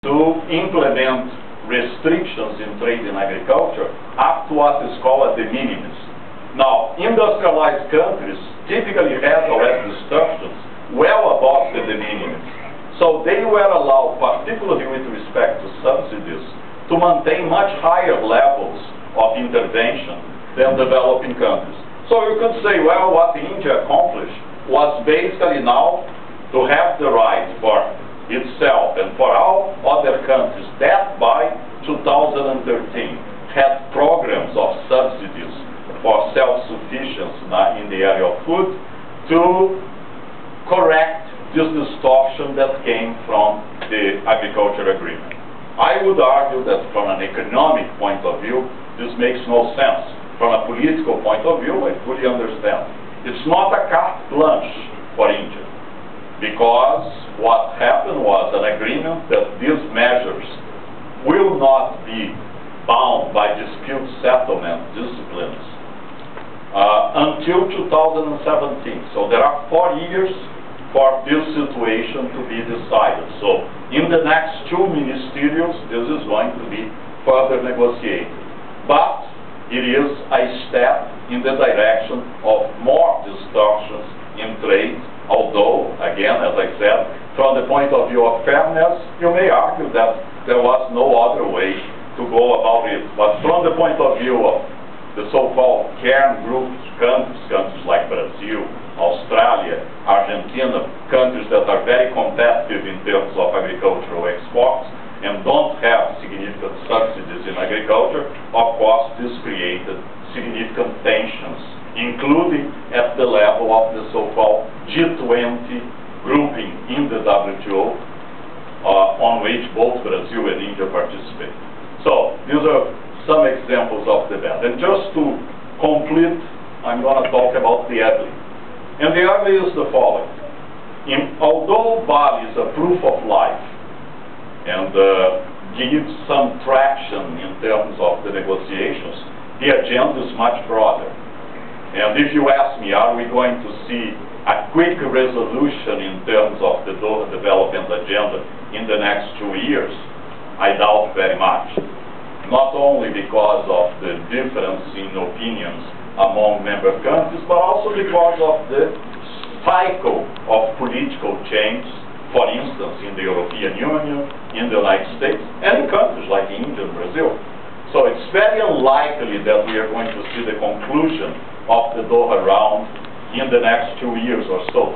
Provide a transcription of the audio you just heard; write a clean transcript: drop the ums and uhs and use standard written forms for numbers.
to implement restrictions in trade and agriculture up to what is called a de minimis. Now, industrialized countries typically had already discussions well above the de minimis. So they were allowed, particularly with respect to subsidies, to maintain much higher levels of intervention than developing countries. So you could say, well, what India accomplished was basically now to have the right for itself and for all other countries that by 2013 had programs of subsidies for self-sufficiency in the area of food to correct this distortion that came from the agriculture agreement. I would argue that from an economic point of view, this makes no sense. From a political point of view, I fully understand. It's not a carte blanche for India, because what happened was an agreement that these measures will not be bound by dispute settlement disciplines until 2017. So there are 4 years for this situation to be decided. So in the next 2 ministerials, this is going to be further negotiated. But it is a step in the direction of more distortions in trade, although, again, as I said, from the point of view of fairness, you may argue that there was no other way to go about it. But from the point of view of the so-called Cairn Group countries like Brazil, Australia, Argentina, countries that are very competitive in terms of agricultural exports and don't have significant subsidies in agriculture, of course this created significant tensions, including at the level of the so-called G20 grouping in the WTO, on which both Brazil and India participate. So these are some examples of the bad. And just to complete, I'm going to talk about the ugly. And the ugly is the following. Although Bali is a proof of life and gives some traction in terms of the negotiations, the agenda is much broader. And if you ask me, are we going to see a quick resolution in terms of the Doha Development Agenda in the next 2 years? I doubt very much. Not only because of the difference in opinions among member countries, but also because of the cycle of political change, for instance, in the European Union, in the United States, and in countries like India and Brazil. So it's very unlikely that we are going to see the conclusion of the Doha round in the next 2 years or so.